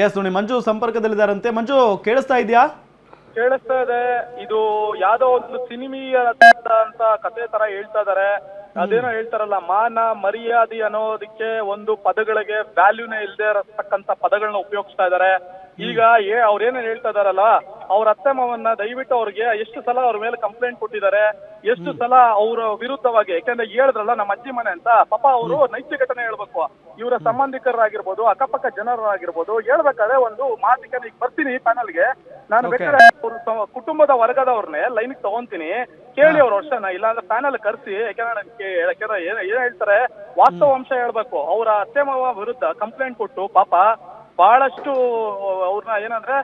S ನೋಡಿ ಮಂಜು ಸಂಪರ್ಕದಲ್ಲಿದ್ದಾರಂತೆ. ಮಂಜು ಕೇಳಿಸ್ತಾ ಇದೆಯಾ? ಕೇಳಿಸ್ತಾ ಇದೆ. ಇದು ಯಾವ್ದೋ ಒಂದು ಸಿನಿಮೀಯ ಅಂತ ಕಥೆ ತರ ಹೇಳ್ತಾ ಇದಾರೆ. ಅದೇನೋ ಹೇಳ್ತಾರಲ್ಲ, ಮಾನ ಮರ್ಯಾದೆ ಅನ್ನೋದಕ್ಕೆ ಒಂದು ಪದಗಳಿಗೆ ವ್ಯಾಲ್ಯೂನೇ ಇಲ್ಲದೆ ಇರತಕ್ಕಂತ ಪದಗಳನ್ನ ಉಪಯೋಗಿಸ್ತಾ ಇದಾರೆ. ಈಗ ಅವ್ರೇನೇನ್ ಹೇಳ್ತಾ ಇದಾರಲ್ಲ, ಅವ್ರ ಅತ್ತೆ ಮಾವನ್ನ ದಯವಿಟ್ಟು ಅವ್ರಿಗೆ ಎಷ್ಟು ಸಲ ಅವ್ರ ಮೇಲೆ ಕಂಪ್ಲೇಂಟ್ ಕೊಟ್ಟಿದ್ದಾರೆ, ಎಷ್ಟು ಸಲ ಅವ್ರ ವಿರುದ್ಧವಾಗಿ, ಯಾಕಂದ್ರೆ ಹೇಳಿದ್ರಲ್ಲ ನಮ್ಮ ಅಜ್ಜಿ ಮನೆ ಅಂತ, ಪಾಪ ಅವರು ನೈತಿಕತೆನೆ ಹೇಳ್ಬೇಕು. ಇವರ ಸಂಬಂಧಿಕರಾಗಿರ್ಬೋದು, ಅಕ್ಕಪಕ್ಕ ಜನರಾಗಿರ್ಬೋದು, ಹೇಳ್ಬೇಕಾದ್ರೆ ಒಂದು ಮಾತಿಗೆ ಈಗ ಬರ್ತೀನಿ ಪ್ಯಾನಲ್ಗೆ, ನಾನು ಬೇಕಾದ್ರೆ ಕುಟುಂಬದ ವರ್ಗದವ್ರನ್ನೇ ಲೈನ್ ತಗೊಂತೀನಿ, ಕೇಳಿ ಅವ್ರ ವರ್ಷನ, ಇಲ್ಲಾಂದ್ರೆ ಪ್ಯಾನಲ್ ಕರ್ಸಿ, ಯಾಕಂದ್ರೆ ಏನ್ ಹೇಳ್ತಾರೆ ವಾಸ್ತವಾಂಶ ಹೇಳ್ಬೇಕು. ಅವರ ಅತ್ತೆ ಮಾವ ವಿರುದ್ಧ ಕಂಪ್ಲೇಂಟ್ ಕೊಟ್ಟು ಪಾಪ ಬಹಳಷ್ಟು ಅವ್ರನ್ನ ಏನಂದ್ರೆ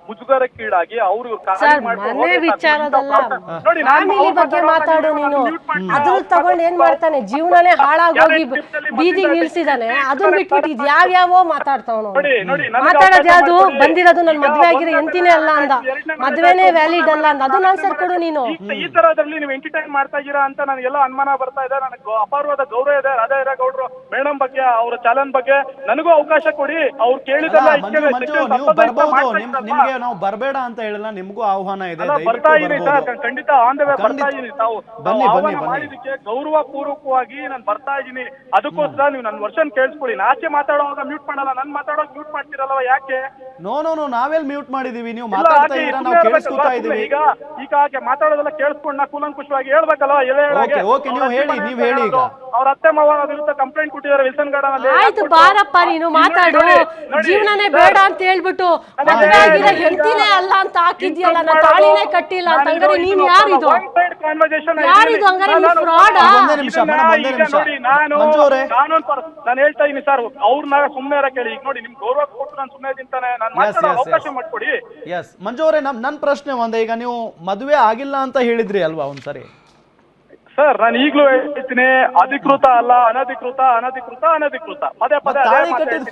ಮುಜುಗರಕ್ಕೀಡಾಗಿ ಅವರು ಮಾತಾಡು ನೀನು. ಅದ್ರ ತಗೊಂಡ್ ಏನ್ ಮಾಡ್ತಾನೆ, ಜೀವನನೇ ಹಾಳಾಗೋಗಿ ಬೀದಿಗೆ ನಿಲ್ಸಿದಾನೆ. ಅದನ್ನ ಬಿಟ್ಬಿಟ್ಟು ಯಾವ್ಯಾವೋ ಮಾತಾಡ್ತಾವ್. ಮಾತಾಡೋದ್ ಯಾವ್ದು? ಬಂದಿರೋದು ನನ್ ಮದ್ವೆ ಆಗಿರೋ ಎಂತಿನೇ ಅಲ್ಲ ಅಂದ, ಮದ್ವೆನೇ ವ್ಯಾಲಿಡ್ ಅಲ್ಲ ಅಂದ. ಅದು ನಾನ್ ಕೊಡು ನೀನು. ಈ ತರದಲ್ಲಿ ನೀವು ಎಂಟರ್ಟೈನ್ ಮಾಡ್ತಾ ಇದೀರಾ ಅಂತ ನನಗೆಲ್ಲ ಅನುಮಾನ ಬರ್ತಾ ಇದೆ. ನನಗೆ ಅಪಾರವಾದ ಗೌರವ ಇದೆ ರಾಧಾ ಗೌಡ್ರು ಮೇಡಮ್ ಬಗ್ಗೆ, ಅವರ ಚಾಲನ್ ಬಗ್ಗೆ ನನಗೂ ಅವಕಾಶ ಕೊಡಿ. ಅವ್ರು ಕೇಳಿದಲ್ಲ, ನಿಮ್ಗೆ ನಾವು ಬರಬೇಡ ಅಂತ ಹೇಳಿಲ್ಲ, ನಿಮ್ಗೂ ಆಹ್ವಾನ ಇದೆ. ಬರ್ತಾ ಇದೀನಿ ಸರ್, ಖಂಡಿತ ಆನ್ ದ ವೇ ಬರ್ತಾ ಇದೀನಿ. ತಾವು ಮಾಡಿದಕ್ಕೆ ಗೌರವ ಪೂರ್ವಕವಾಗಿ ನಾನು ಬರ್ತಾ ಇದೀನಿ. ಅದಕ್ಕೋಸ್ಕರ ನೀವು ನನ್ನ ವರ್ಷನ್ ಕೇಳಿಸ್ಕೊಳ್ಳಿ. ನಾಚೆ ಮಾತಾಡೋವಾಗ ಮ್ಯೂಟ್ ಮಾಡಲ್ಲ, ನನ್ ಮಾತಾಡೋವಾಗ ಮ್ಯೂಟ್ ಮಾಡ್ತಿರಲ್ವ ಯಾಕೆ? ನೋ ನಾವೆಲ್ಲಿ ಮ್ಯೂಟ್ ಮಾಡಿದೀವಿ? ನೀವು ಮಾತಾಡ್ತಾ ಇದ್ದೀರಾ, ನಾವು ಕೇಳಿಸ್ಕೊತಾ ಇದೀವಿ. ಈಗ ಮಾತಾಡೋದೆಲ್ಲ ಕೇಳಿಸ್ಕೊಂಡು ನಾ ಕೂಲಂಕುಷವಾಗಿ ಹೇಳ್ಬೇಕಲ್ವ? ನೀವ್ ಹೇಳಿ. ಈಗ ಅವ್ರ ಅತ್ತೆ ಮಾವ ವಿರುದ್ಧ ಕಂಪ್ಲೇಂಟ್ ಕೊಟ್ಟಿದ್ದಾರೆ ವಿಲ್ಸನ್ ಗಾರ್ಡನ್ ಅಲ್ಲಿ. ಆಯ್ತು ಬಾರಪ್ಪ, ನೀನು ಮಾತಾಡು. ಜೀವನನೇ ಬೇಡ ಅಂತ ಹೇಳ್ಬಿಟ್ಟು ಹೆಂಡತಿನೇ ಅಲ್ಲ ಅಂತ ಹಾಕಿದ್ಯಲ್ಲ, ನಾ ತಾಳಿನೇ ಕಟ್ಟಿಲ್ಲ ಅಂತ. ಹಂಗಾರೆ ನೀನ್ ಯಾರಿದು? ಹಂಗಾರೆ ನೀನ್ ಫ್ರಾಡ್? ನಾನು ಹೇಳ್ತಾ ಇದೀನಿ ಸರ್, ಅವ್ರನ್ನ ಸುಮ್ಮನೆ ಕೇಳಿ. ಈಗ ನೋಡಿ, ನಿಮ್ ಗೌರವ ಕೊಟ್ಟು ನಾನು ಸುಮ್ಮನೆ ತಿಂತಾನೆ, ನಾನು ಮಾತಾಡೋ ಅವಕಾಶ ಮಾಡ್ಕೊಡಿ. ಎಸ್ ಮಂಜು ಅವರೇ, ನನ್ ಪ್ರಶ್ನೆ ಒಂದೇ. ಈಗ ನೀವು ಮದುವೆ ಆಗಿಲ್ಲ ಅಂತ ಹೇಳಿದ್ರಿ ಅಲ್ವಾ ಒಂದ್ಸರಿ? ಸರ್ ನಾನು ಈಗಲೂ ಹೇಳ್ತೀನಿ, ಅಧಿಕೃತ ಅಲ್ಲ, ಅನಧಿಕೃತ ಪದೇ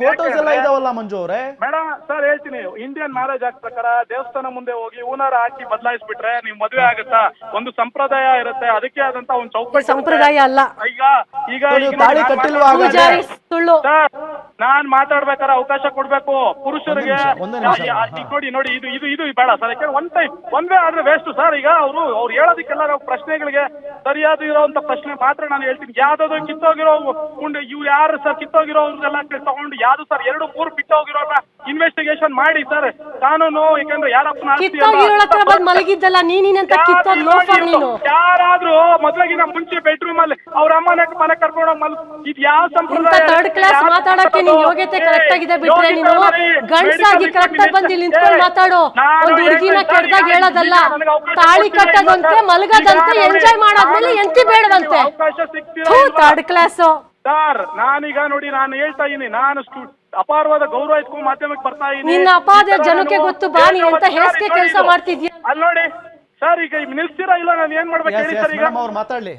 ಫೋಟೋಸ್ ಎಲ್ಲ ಇದಾವಲ್ಲ ಮಂಜು ಅವರೇ. ಮೇಡಮ್ ಸರ್ ಹೇಳ್ತೀನಿ, ಇಂಡಿಯನ್ ಮ್ಯಾರೇಜ್ ಆಕ್ಟ್ ಪ್ರಕಾರ ದೇವಸ್ಥಾನ ಮುಂದೆ ಹೋಗಿ ಹೂನಾರ ಹಾಕಿ ಬದಲಾಯಿಸ್ಬಿಟ್ರೆ ನೀವು ಮದುವೆ ಆಗುತ್ತಾ? ಒಂದು ಸಂಪ್ರದಾಯ ಇರುತ್ತೆ, ಅದಕ್ಕೆ ಆದಂತ ಒಂದು ಚೌಕಟ್ಟು. ಸಂಪ್ರದಾಯ ಅಲ್ಲ. ಈಗ ತಾಳಿ ಕಟ್ಟಿಲ್ವಾ? ಸರ್ ನಾನ್ ಮಾತಾಡ್ಬೇಕಾದ್ರೆ ಅವಕಾಶ ಕೊಡ್ಬೇಕು ಪುರುಷರಿಗೆ. ನೋಡಿ ಇದು ಬೇಡ ಸರ್, ಯಾಕಂದ್ರೆ ಒಂದೇ ಆದ್ರೆ ವೇಸ್ಟ್ ಸರ್. ಈಗ ಅವ್ರು ಹೇಳೋದಕ್ಕೆಲ್ಲ ನಾವು ಪ್ರಶ್ನೆಗಳಿಗೆ ಸರಿಯಾದ ಇರೋಂತ ಪ್ರಶ್ನೆ ಮಾತ್ರ ನಾನು ಹೇಳ್ತೀನಿ. ಯಾವ್ದಾದ್ರು ಕಿತ್ತೋಗಿರೋ ಇವ್ರು ಯಾರು ಸರ್? ಕಿತ್ತೋಗಿರೋಲ್ಲ ತಗೊಂಡು ಯಾವ್ದು ಸರ್ 2-3 ಬಿಟ್ಟೋಗಿರೋ ಇನ್ವೆಸ್ಟಿಗೇಷನ್ ಮಾಡಿ ಸರ್. ಕಾನೂನು, ಯಾಕಂದ್ರೆ ಮಲಗಿದ್ದಲ್ಲ ನೀನಿನಂತ ಯಾರಾದ್ರೂ ಮದ್ವೆಗಿನ ಮುಂಚೆ ಬೆಡ್ರೂಮ್ ಅಲ್ಲಿ ಅವ್ರ ಅಮ್ಮನ ಮನೆ ಕರ್ಕೊಂಡು ಇದು ಯಾವ ಸಂಪ್ರದಾಯ? ಥರ್ಡ್ ಕ್ಲಾಸ್ ಮಾತಾಡಕ್ಕೆ ನಿನ್ ಯೋಗ್ಯತೆ ಕರೆಕ್ಟ್ ಆಗಿದೆ ಬಿಟ್ರೆ, ನೀನು ಗಂಡ್ಸಾಗಿ ಕರೆಕ್ಟ್ ಆಗಿ ಬಂದು ನಿಂತ್ಕೊಂಡು ಮಾತಾಡೋ. ಒಂದು ಹುಡುಗಿನ ಕೆಡ್ದಾಗ ಹೇಳೋದಲ್ಲ, ತಾಳಿ ಕಟ್ಟೋದಂತೆ, ಮಲಗೋದಂತೆ, ಎಂಜಾಯ್ ಮಾಡೋದ್ಮೇಲೆ ಎಂತಿ ಬೇಡವಂತೆ. Third class sir. ನಾನೀಗ ನೋಡಿ, ನಾನು ಹೇಳ್ತಾ ಇದೀನಿ, ನಾನು ಅಪಾರವಾದ ಗೌರವ ಇಟ್ಕೊಂಡು ಮಾಧ್ಯಮಕ್ಕೆ ಬರ್ತಾ ಇದೀನಿ. ನಿನ್ನ ಅಪಾದ ಜನಕ್ಕೆ ಗೊತ್ತು ಬಾ, ನೀ ಅಂತ ಹೇಸಿಗೆ ಕೆಲಸ ಮಾಡ್ತಿದ್ಯಾ? ಅಲ್ಲಿ ನೋಡಿ ಸರ್, ಈಗ ನಿಲ್ಸ್ತೀರಾ ಇಲ್ಲ? ನಾನು ಏನ್ ಮಾಡ್ಬೇಕು ಹೇಳಿ ಸರ್? ಈಗ ಅವ್ರು ಮಾತಾಡ್ಲಿ.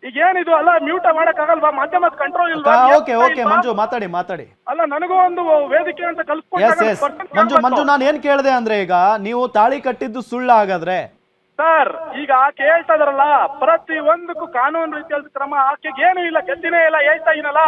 ಈಗ ಏನಿದು ಅಲ್ಲ, ಮ್ಯೂಟ್ ಮಾಡಕ್ ಆಗಲ್ವಾ? ಮಾಧ್ಯಮದ ಕಂಟ್ರೋಲ್ ಇಲ್ವಾ? ಓಕೆ ಮಂಜು ಮಾತಾಡಿ. ಅಲ್ಲ, ನನಗೂ ಒಂದು ವೇದಿಕೆ ಅಂತ ಕಲ್ಸ್ಕೊಂಡು. ಮಂಜು ನಾನು ಏನ್ ಕೇಳಿದೆ ಅಂದ್ರೆ, ಈಗ ನೀವು ತಾಳಿ ಕಟ್ಟಿದ್ದು ಸುಳ್ಳು ಹಾಗಾದ್ರೆ? ಸರ್ ಈಗ ಆಕೆ ಹೇಳ್ತಾ ಇದಾರಲ್ಲ, ಪ್ರತಿ ಒಂದಕ್ಕೂ ಕಾನೂನು ರೀತಿಯಾದ ಕ್ರಮ. ಆಕೆಗೆ ಏನು ಇಲ್ಲ, ಗತಿನೇ ಇಲ್ಲ. ಹೇಳ್ತಾ ಇದೀನಲ್ಲ,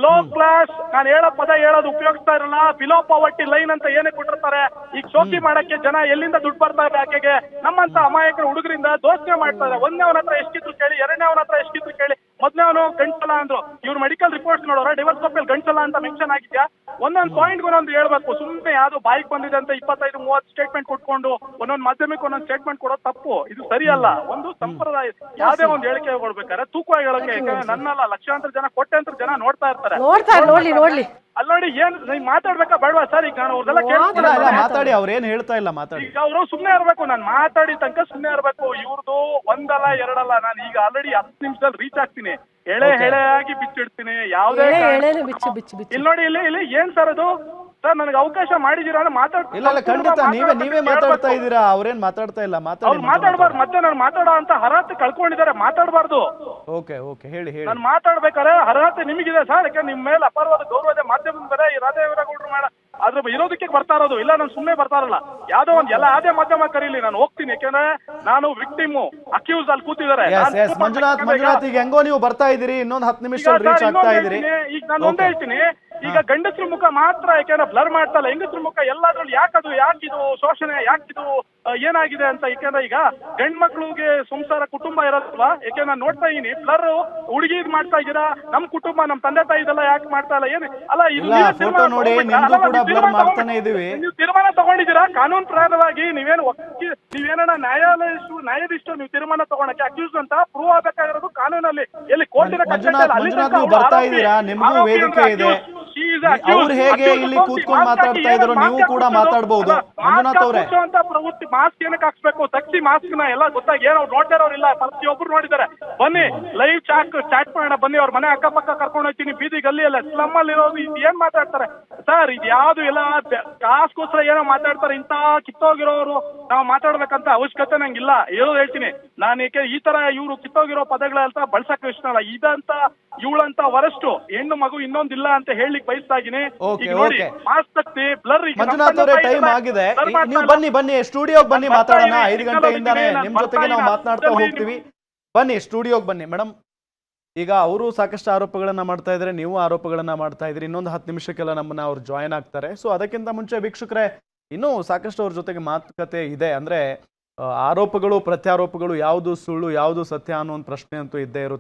ಲೋ ಕ್ಲಾಸ್, ನಾನು ಹೇಳೋ ಪದ ಹೇಳೋದು ಉಪಯೋಗಿಸ್ತಾ ಇರಲ್ಲ. ಬಿಲೋ ಪಾವರ್ಟಿ ಲೈನ್ ಅಂತ ಏನೇ ಕೊಟ್ಟಿರ್ತಾರೆ. ಈಗ ಶೋಕಿ ಮಾಡಕ್ಕೆ ಜನ ಎಲ್ಲಿಂದ ದುಡ್ಡು ಬರ್ತಾ ಇದೆ ಆಕೆಗೆ? ನಮ್ಮಂತ ಅಮಾಯಕರ ಹುಡುಗರಿಂದ ದೋಷಣೆ ಮಾಡ್ತಾ ಇದ್ದಾರೆ. ಒಂದನೇವನ ಹತ್ರ ಎಷ್ಟಿದ್ರು ಕೇಳಿ, ಎರಡನೇವನ ಹತ್ರ ಎಷ್ಟಿದ್ರು ಕೇಳಿ. ಮೊದಲನೇವನು ಗಂಟಲ ಅಂದ್ರು, ಇವ್ರು ಮೆಡಿಕಲ್ ರಿಪೋರ್ಟ್ಸ್ ನೋಡೋರ ಡಿವೋರ್ಸ್ ಕಾಪಿಯಲ್ಲಿ ಗಂಟಲ ಅಂತ ಮೆನ್ಷನ್ ಆಗಿದ್ಯಾ? ಒಂದೊಂದು ಪಾಯಿಂಟ್ ಒಂದೊಂದು ಹೇಳ್ಬೇಕು. ಸುಮ್ಮನೆ ಯಾವ್ದು ಬಾಯಿಗೆ ಬಂದಿದೆ ಅಂತ 25-30 ಸ್ಟೇಟ್ಮೆಂಟ್ ಕೊಟ್ಕೊಂಡು ಒಂದೊಂದು ಮಾಧ್ಯಮಕ್ಕೆ ಒಂದೊಂದು ಸ್ಟೇಟ್ಮೆಂಟ್ ಕೊಡೋದು ತಪ್ಪು. ಇದು ಸರಿಯಲ್ಲ. ಒಂದು ಸಂಪ್ರದಾಯ, ಯಾವ್ದೇ ಒಂದು ಹೇಳಿಕೆ ಕೊಡ್ಬೇಕಾದ್ರೆ ತೂಕವಾಗಿ ಹೇಳಕ್ಕೆ. ಯಾಕಂದ್ರೆ ನನ್ನಲ್ಲ, ಲಕ್ಷಾಂತರ ಜನ, ಕೋಟ್ಯಾಂತರ ಜನ ನೋಡ್ತಾ ಇರ್ತಾರೆ. ನೋಡ್ಲಿ ಅಲ್ಲಿ ನೋಡಿ, ಏನ್ ನೀವು ಮಾತಾಡ್ಬೇಕಾ ಬೇಡವಾ ಸರ್? ಈಗ ನಾನು ಅವ್ರದೆಲ್ಲ ಕೇಳ್ತೀನಿ, ಮಾತಾಡಿ. ಅವ್ರೇನ್ ಹೇಳ್ತಾ ಇಲ್ಲ, ಮಾತಾಡಿ. ಈಗ ಅವರು ಸುಮ್ಮನೆ ಇರ್ಬೇಕು, ನಾನು ಮಾತಾಡಿ ತನಕ ಸುಮ್ಮನೆ ಇರ್ಬೇಕು. ಇವ್ರದ್ದು ಒಂದಲ್ಲ ಎರಡಲ್ಲ, ನಾನು ಈಗ ಆಲ್ರೆಡಿ 10 ನಿಮಿಷದಲ್ಲಿ ರೀಚ್ ಆಗ್ತೀನಿ. ಎಳೆ ಆಗಿ ಬಿಚ್ಚಿಡ್ತೀನಿ. ಯಾವ್ದೇ ಇಲ್ಲಿ ನೋಡಿ, ಇಲ್ಲಿ ಏನ್ ಸರ್ ಅದು? ಸರ್ ನನಗೆ ಅವಕಾಶ ಮಾಡಿದೀರಾ ಅಂದ್ರೆ ಇಲ್ಲ ಖಂಡಿತ ನೀವೇ ಮಾತಾಡ್ತಾ ಇದ್ದೀರಾ. ಅವ್ರೇನ್ ಮಾತಾಡ್ತಾ ಇಲ್ಲ. ಮಾತಾಡ್ಬಾರ್ದು. ಮತ್ತೆ ನಾನು ಮಾತಾಡೋ ಅಂತ ಅರ್ಹತೆ ಕಳ್ಕೊಂಡಿದ್ದಾರೆ, ಮಾತಾಡಬಾರ್ದು. ಓಕೆ ಹೇಳಿ. ನಾನು ಮಾತಾಡ್ಬೇಕಾದ್ರೆ ಅರ್ಹತೆ ನಿಮಗಿದೆ ಸರ್, ಯಾಕಂದ್ರೆ ನಿಮ್ ಮೇಲೆ ಅಪಾರವಾದ ಗೌರವ ಇದೆ. ಮಾಧ್ಯಮದ ಮೇಲೆ ಈ ರಾಧೇಗೌಡರು ಮೇಡ ಅದ್ರ ಇರೋದಕ್ಕೆ ಬರ್ತಾ ಇರೋದು. ಇಲ್ಲ ನಾನು ಸುಮ್ಮನೆ ಬರ್ತಾ ಇರಲ್ಲ. ಯಾವ್ದೋ ಒಂದು ಅದೇ ಮಾಧ್ಯಮ ಕರೀಲಿ, ನಾನು ಹೋಗ್ತೀನಿ. ಯಾಕಂದ್ರೆ ನಾನು ವಿಕ್ಟಿಮ್, ಅಕ್ಯೂಸ್ ಅಲ್ಲಿ ಕೂತಿದ್ದಾರೆ. ಮಂಜುನಾಥ್ ಈಗ ಹೆಂಗೋ ನೀವು ಬರ್ತಾ ಇದೀರಿ, ಇನ್ನೊಂದು 10 ನಿಮಿಷ ರೀಚ್ ಆಗ್ತಾ ಇದೀರಿ. ಈಗ ನಾನು ಒಂದೇ ಹೇಳ್ತೀನಿ, ಈಗ ಗಂಡಸ್ರ ಮುಖ ಮಾತ್ರ ಯಾಕೆಂದ್ರೆ ಬ್ಲರ್ ಮಾಡ್ತಾ ಇಲ್ಲ, ಹೆಂಗಸ್ರ ಮುಖ ಎಲ್ಲಾದ್ರಲ್ಲಿ ಯಾಕಿದು ಶೋಷಣೆ, ಯಾಕಿದು ಏನಾಗಿದೆ ಅಂತ. ಯಾಕೆಂದ್ರೆ ಈಗ ಗಂಡ್ ಮಕ್ಳಿಗೆ ಸಂಸಾರ ಕುಟುಂಬ ಇರೋದಲ್ವಾ, ಯಾಕೆಂದ್ರೆ ನಾನು ನೋಡ್ತಾ ಇದೀನಿ ಬ್ಲರ್ ಹುಡುಗಿ ಮಾಡ್ತಾ ಇದ್ದೀರಾ, ನಮ್ ಕುಟುಂಬ ನಮ್ ತಂದೆ ತಾಯಿ ಇದೆಲ್ಲ ಯಾಕೆ ಮಾಡ್ತಾ ಇಲ್ಲ ಏನು ಅಲ್ಲ. ಫೋಟೋ ನೋಡಿ ನಿಮ್ದು ಕೂಡ ಬ್ಲರ್ ಮಾಡ್ತಾನೆ ಇದೀವಿ. ನೀವು ತೀರ್ಮಾನ ತಗೊಂಡಿದ್ದೀರಾ ಕಾನೂನು ಪ್ರಕಾರವಾಗಿ, ನೀವೇನ ನ್ಯಾಯಾಧೀಶರು ನೀವು ತೀರ್ಮಾನ ತಗೊಳಕ್ಕೆ ಅಕ್ಯೂಸ್ ಅಂತ ಪ್ರೂವ್ ಆಗಬೇಕಾಗಿರೋದು ಕಾನೂನಲ್ಲಿ, ಎಲ್ಲಿ ಕೋರ್ಟಿನ ಮಂಜುನಾಥ್ ನೀವು ಬರ್ತಾ ಇದ್ದೀರಾ, ನಿಮ್ಗೂ ವೇದಿಕೆ ಇದೆ. ಅವ್ರು ಹೇಗೆ ಇಲ್ಲಿ ಕೂತ್ಕೊಂಡು ಮಾತಾಡ್ತಾ ಇದ್ರು ನೀವು ಕೂಡ ಮಾತಾಡ್ಬಹುದು. ಮಂಜುನಾಥ್ ಅವರೇ, ಪ್ರವೃತ್ತಿ ಮಾಸ್ಕ್ ಏನಕ್ಕೆ ಹಾಕ್ಸ್ಬೇಕು, ತಕ್ಷಿ ಮಾಸ್ಕ್ ನ ಎಲ್ಲ ಗೊತ್ತಾಗಿ ಏನೋ ನೋಡ್ತಾರವ್ರಿಲ್ಲ, ಪ್ರತಿಯೊಬ್ರು ನೋಡಿದ್ದಾರೆ. ಬನ್ನಿ ಲೈವ್ ಚಾಟ್ ಮಾಡೋಣ, ಬನ್ನಿ ಅವ್ರ ಮನೆ ಅಕ್ಕಪಕ್ಕ ಕರ್ಕೊಂಡು ಹೋಗ್ತೀನಿ, ಬೀದಿ ಗಲ್ಲಿಯಲ್ಲ ಸ್ಲಮ್ ಅಲ್ಲಿ ಇರೋದು ಇದು ಏನ್ ಮಾತಾಡ್ತಾರೆ ಸರ್, ಇದು ಯಾವ್ದು ಇಲ್ಲ ಕಾಸ್ಗೋಸ್ಕರ ಏನೋ ಮಾತಾಡ್ತಾರೆ. ಇಂತ ಕಿತ್ತೋಗಿರೋರು ನಾವು ಮಾತಾಡ್ಬೇಕಂತ ಅವಶ್ಯಕತೆ ನಂಗಿಲ್ಲ, ಹೇಳೋದು ಹೇಳ್ತೀನಿ ನಾನು. ಏಕೆ ಈ ತರ ಇವ್ರು ಕಿತ್ತೋಗಿರೋ ಪದಗಳೆಲ್ಲ ಬಳಸಕ್ ಇಷ್ಟ ಇಲ್ಲ. ಇದಂತ ಇವಳಂತ ವರಷ್ಟು ಹೆಣ್ಣು ಮಗು ಇನ್ನೊಂದಿಲ್ಲ ಅಂತ ಹೇಳಲಿಕ್ಕೆ ಬಯಸ್ತಾ ಇದೀನಿ. Mask ತಗ್ಸಿ blur. ಮಂಜುನಾಥ್ ಅವರೇ ಟೈಮ್ ಆಗಿದೆ, ನೀವು ಬನ್ನಿ ಸ್ಟುಡಿಯೋಗೆ ಬನ್ನಿ ಮಾತಾಡೋಣ. 5 ಗಂಟೆಯಿಂದಾನೇ ನಿಮ್ ಜೊತೆಗೆ ನಾವು ಮಾತನಾಡ್ತಾ ಹೋಗ್ತೀವಿ. ಬನ್ನಿ ಸ್ಟುಡಿಯೋಗೆ ಬನ್ನಿ ಮೇಡಮ್. ಈಗ ಅವರು ಸಾಕಷ್ಟು ಆರೋಪಗಳನ್ನ ಮಾಡ್ತಾ ಇದ್ದಾರೆ, ನೀವು ಆರೋಪಗಳನ್ನ ಮಾಡ್ತಾ ಇದ್ರಿ. ಇನ್ನೊಂದು 10 ನಿಮಿಷಕ್ಕೆಲ್ಲ ನಮ್ಮನ್ನ ಅವ್ರು ಜಾಯಿನ್ ಆಗ್ತಾರೆ. ಸೊ ಅದಕ್ಕಿಂತ ಮುಂಚೆ ವೀಕ್ಷಕರೇ, ಇನ್ನೂ ಸಾಕಷ್ಟು ಅವ್ರ ಜೊತೆಗೆ ಮಾತುಕತೆ ಇದೆ. ಅಂದ್ರೆ ಆರೋಪಗಳು ಪ್ರತ್ಯಾರೋಪಗಳು, ಯಾವುದು ಸುಳ್ಳು ಯಾವುದು ಸತ್ಯ ಅನ್ನೋ ಒಂದು ಪ್ರಶ್ನೆ ಅಂತೂ ಇದ್ದೇ ಇರುತ್ತೆ.